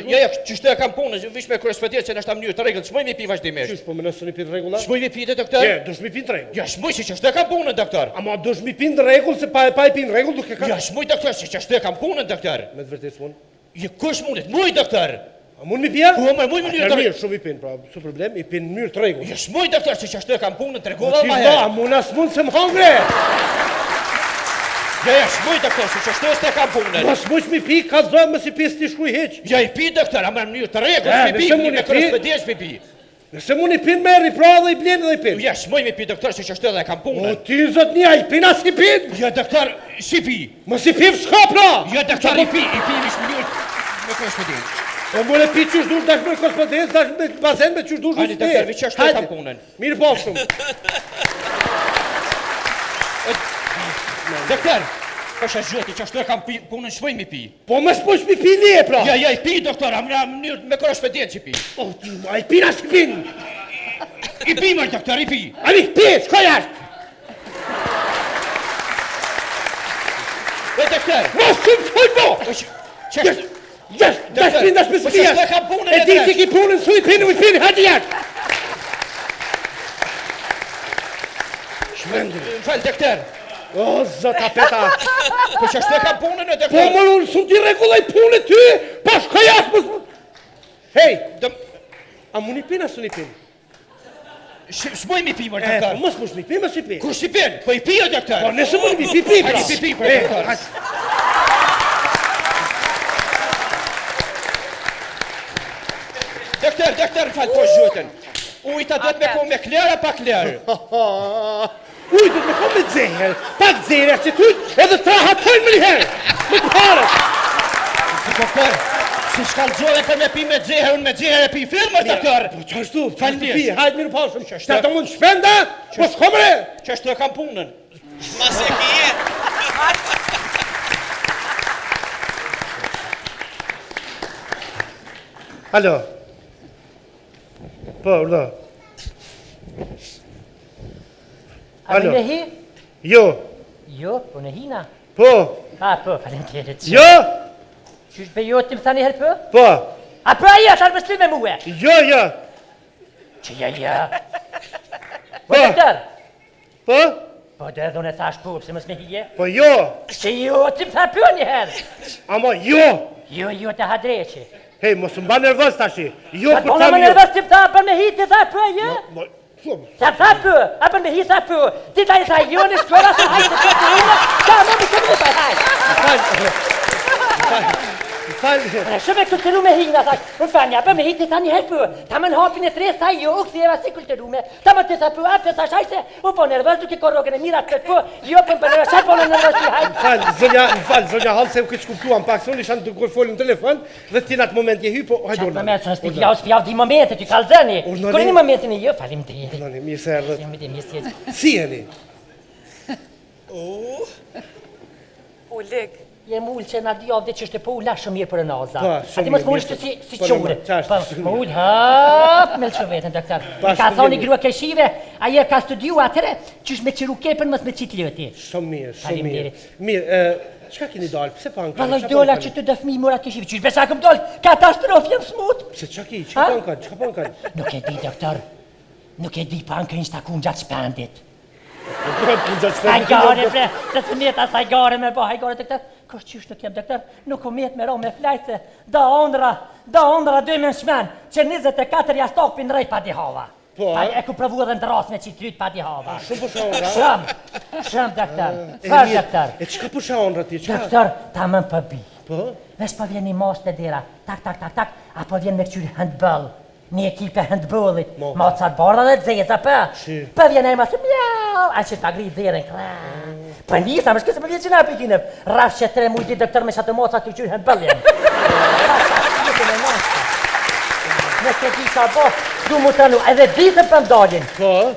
Ja, ç'është kam punën, vish me korrespondencë në mënyrë të rregull, ç'moj mi pi vazhdimisht. Ç'është po më nëse pi rregulla? Ç'moj mi pi doktor? Ja, dush mi pi rregull. Ja, ç'moj se ç'është kam punën doktor. Ama dush mi pi rregull se pa i pi rregull duke ka. Ja, ç'moj doktor se ç'është kam punën doktor. Me të vërtetë mund. Ja, kush mundet? Moj doktor. A mund mi pia? Po, më moj mënyrë të rregull. Shumë i pin, pra, su problem, i pin mënyrë të rregull. Ja, ç'moj doktor se ç'është kam punën të rregull më herë. Ja, mund as mund se më hongre. Ja, ç'moj doktor se ç'është kam punën. Mos muç mi pi, ka zonë mos i pi ti shkruaj hiç. Ja, i pi doktor, ama në mënyrë të rregull, mi pi, me korrespondencë mi pi. Nëse mund i pin merr i pra dhe i blen dhe i pin. Ja, ç'moj mi pi doktor se ç'është edhe kam punën. O ti zotnia i pin as i pin. Ja, doktor, si pi. Mos i pi s'ka pra. Ja, doktor, i pi vish mënyrë me korrespondencë. O mund e pi çush dur dash me korrespondencë, dash me bazen me çush dur. Hajde doktor, vi ç'është kam punën. Mirë po shumë. Doktor, po shajoti ç'është kam punën shpoj mi pi. Po mos push mi pi ne pra. Ja, i pi doktor, në mënyrë me korrespondencë pi. O ti, ai pi as i pin. I pi më doktor, i pi. Ai pi, shkoj jashtë. Doktor, mos të shkoj po. Ç'është? Yes, dash pin dash me spia. E di se ki punën su i pin, u pin hadi jashtë. Shmendur. Fal doktor. O zota peta. Po ç'është kam punën doktor? Po më unë sun ti rregulloj punën ty. Po shkoj jashtë. Hej, a mund i pin as unë i pin? S'moj mi pi më doktor. Po mos mos mi pin, mos i pin. Kush i pin? Po i pi doktor. Po nëse mund mi pi pra. Hajde pi doktor. Doktor, fal po zhutën. Ujta do të me kom me klerë pa klerë. Ujta do të me kom me zeher. Pak zeher që ty edhe të rahatojnë më njëherë. Me të parët. Doktor, si shkallëgjove për me pi me zeher, unë me zeher e pi firmë, doktor. Po qashtu, falë të pi, hajtë mirë pashëm. Që të mund shpenda, po s'komre. Qashtu e kam punën. Mas e kje. Alo. Po, urdo. Alo. Në hi? Jo. Jo, po në hina? Po. Po, falenderit. Jo. Qysh be jo ti më thani herë po? Po. A pra ja, ta më me muhe? Jo. Që ja. Po, doktor? Po? Po, dhe edhe unë e thash po, pëse mës me hije? Po jo. Që jo, ti më tha po një herë. Ama jo. Jo, të hadreqi. Hej, mos më ba nervës tashi. Jo, po thamë jo. Më nervës ti më tha për me hi, ti tha po, jo? Ta tha po, a për me hi tha po. Ti ta i tha jo në shkolla, se hajtë të këtë rime, ta më më këtë më pa hajtë. Shumë e kulturu me hinga, thak. Unë fanja, për me hi ti tha një herë po. Ta më në hapin e tre, tha jo, u këthjeva si kulturu me. Ta më të tha po, apë, tha shajse, u po nervës duke korrogën e mirat këtë po. Jo, për nervës, shaj po në nervës ti hajtë. Zonja halë se u këtë shkuptuam pak, se unë isha në dukur folë në telefon, dhe ti në atë moment je hy, po hajdo në. Qatë moment, së në stikja, u s'pjav di momente, ty kalzëni. Kërë një momentin e jo, falim të jeri. Urnani, mirë se erdhët. Mirë si jeni? Leg. Jem ullë që nga dy avde që është e po ulla shumë mirë për në naza. Pa, shumë mirë. Ati mos më ullë si qure. Më ullë, hap, me lë shumë vetën, doktor. Ka thoni grua këshive, aje ka studiu atëre, qysh me qiru kepën, mos me qitë lëti. Shumë mirë. Mirë, qka kini dalë, pëse panka? Valoj dola që të dëfmi murat këshive, qysh besa këm dalë, katastrof jem smut. Pse qa ki, qka panka? Nuk e di, doktor. Nuk e di panka një shtakun gjatë shpendit. Hajgare bre, se të mjetë as hajgare me bo, hajgare doktor. Kështë qysh nuk jem doktor, nuk u mjetë me ro me flajse, da ondra 2 men shmen, që 24 jastokpin rejt pa di hava. E ku provu edhe në dras me qitë lyt pa di hava. Shumë për shaondra? Shumë doktor, farë doktor. E qka për shaondra ti, qka? Doktor, ta më pëbi. Po? Vesh pa vjen një mas të dira, tak, apo vjen me këqyri handball. Një ekipe handballit, macat bardha dhe dzeza për. Për vjen e ma se mjau, a që ta gri dherën kra. Për njësa, më shkëse për vjen që na për kinëv. Raf që 3 mujti doktor me shatë macat të qyri handballin. Në këtë di qa bo, du mu të lu, edhe ditën për mdallin.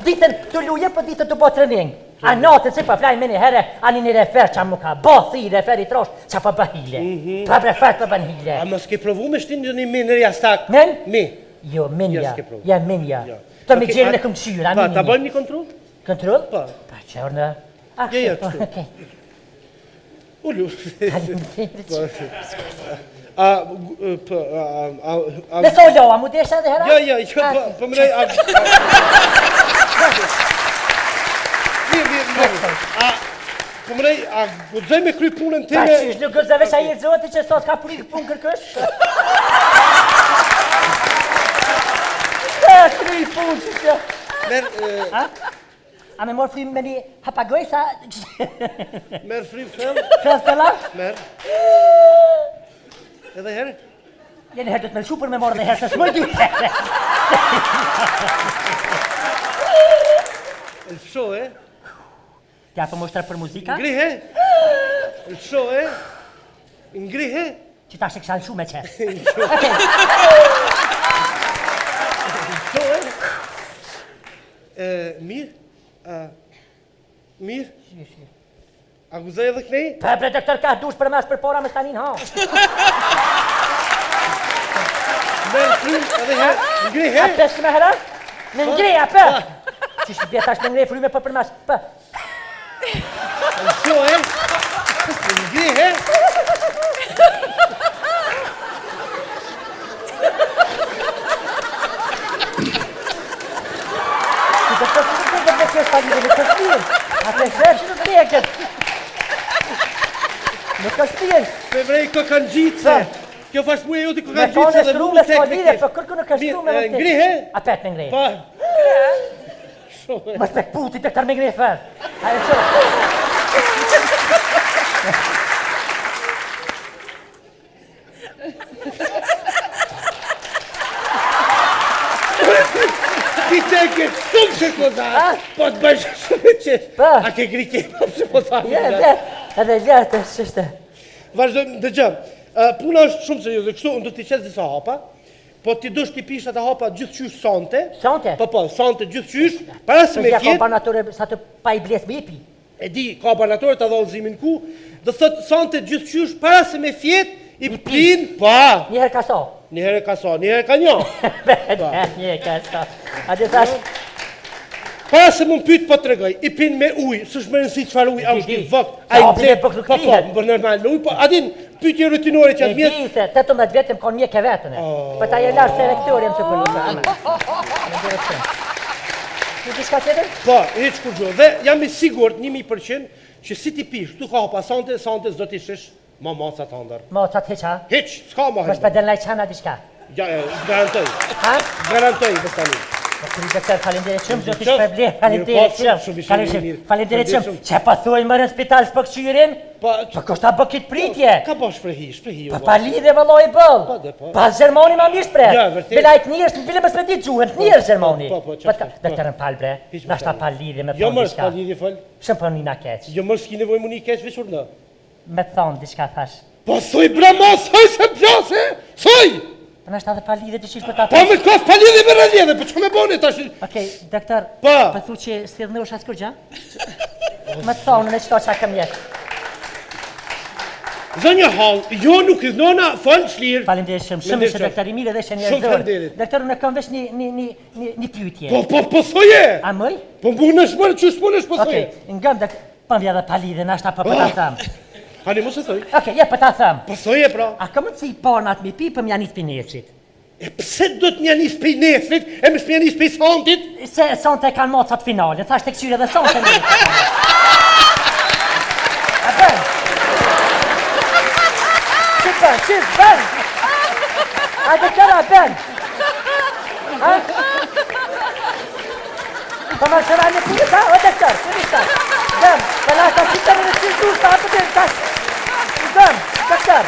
Ditën të luje, për ditën të bo trening. A natën si për flajnë me një herë, ani një refer që mu ka bo, thi refer i trosh, që për bëhile. Për refer për bëhile. A më s'ke provu me shtin një minër jastak? Men? Mi. Jo, minja. Ja, minja. Të me gjerën e këmë qyra, Pa, ta bëjmë një kontrol? Kontrol? Pa. Pa, qërë në... Ja, kështu. Ullu. Nëse o loa, mu desha edhe hera? Ja, po më rej... Mirë. Po më rej, a gudzoj me kry punën Ta time... qysh, nuk gëzëve që a i zoti që sot ka prikë punë kërkësh? Kry punë që që... Merë... A me morë frimë me një hapagoj sa... Merë frim fell... Fell? Merë... Edhe herë? Jeni herë du të me lëshu për me morë dhe herë se shmoj dy herë. Lësho, Tja për më shtërë për muzika? Ngrihe? Lësho, Ngrihe? Që ta shë kësha lëshu me që. Lësho, Mirë? Mirë? A guzoj edhe kënej? Bre, doktor, ka dush për mes për pora me stanin, ha? Merë frim edhe herë? Ngrihe? A pesë me herë? Në ngri, a për? Qishë bjetash në ngri frime për mes, për? Lësho, Ngrihe? Doktor, që të të palidhe, nuk është mirë. A të shërë që nuk teket. Nuk është mirë. Me vrej këkan gjitëse. Kjo fash muja joti Me këkan tonë gjitëse e dhe shtru mu me tek s'palidhe, për kërku nuk është shtru me më Ngrihe? A pet me ngri. Pa. Më spek puti doktor me ngri fër. A e shumë. Ti teke shumë që kozar. Po të bëjsh shumë që. Pa. A ke gri kema që po thamë. Je, edhe gjatë, shështë. Vazhdojmë, dëgjëm. Puna është shumë serioze, kështu unë do t'i qesë disa hapa, po ti dush t'i pish atë hapa gjithqysh sante. Sante? Po, sante gjithqysh, para se me Ka fjetë, banatore sa të pa i bles me ipi. e di, ka banatore të dhollëzimin ku, dhe thëtë sante gjithqysh, para se me fjetë, i plin, pa. Njëherë ka so. Njëherë ka sa, njëherë ka një. Njëherë ka so. A dhe thash, Para se më pyet po tregoj, i pin me ujë, s'është më rëndësi çfarë ujë, a është i vok, Sa hapin e bëk nuk pihet. Po, normal, me ujë, po, a din, pyetje rutinore që e atë mjet. di se 18 vetëm kon mjek e vetën. Po ta je larë se rektorim të përluka. Në diçka tjetër? Po, hiç kur gjë. Dhe jam i sigurt 1000% që si ti pish, tu ka pa sante s'do ti shish maca të ndër. Mo, sa të heqa? Hiç, s'ka më. Mos për den laj qana diçka. Ja, garantoj. Ha? Garantoj më tani. Doktor, falenderit shumë, zotish Qoftë, për ble, falenderit shumë, shumë. Falenderit Shumë. shumë. Që pa thuaj më në spital s'po këqyrin? Po, Po kështa bë kitë pritje. ka bash shprehi. Po pa lidhe vëlloj bëll. Po. Pas Gjermani ma mirë spre. Ja, vërtet. Bilajt njërës, në bile më s'me ditë gjuhën, njërës Gjermani. Po, Doktorën pal bre, Hiç më nashta tani. pa lidhe me Jo thonë më diçka. s'ka lidhje fol. Shumë për një na keq. Jo më s'ki nevojë muni keq veç urna. Me thonë diçka thash. Po soj bramo, soj se pjase. Soj. Po nashta dhe pa lidhe diçish për ta Po me kos pa lidhje me rëndje, po çka më boni tash? Okej, doktor, Pa. po thu që s'thirrë është askur gjë? Me thonë në qëto qa kam jetë. Zënjë hall, jo nuk i nona fal çlir. Falenderit shumë, shumë Falenderit që shumë. doktor i mirë dhe që Shumë njerëzor. falenderit. Doktor, unë kam vesh një pyetje. Po soje. A mëj? Po mbunesh më çu spunesh po Okej, soje. ngëm doktor, pa vjen edhe pa lidhe, nashta po ta them. Hani mos e thoj. Okej, je po ta them. Po soje pra. A ka mundsi parnat mi pi për mja nis pineçit? E pse do të njanis pe nefrit, e më shpjenis pe santit? Se sonte kanë mocat finale, thash të këshyre dhe sonte një. A bën? Që bën? A doktor a bën? Ha? Po më shëra një punë ta, o doktor, që një Dëm, të la ka qitër në qilë du, sa të të tash. Dëm, doktor.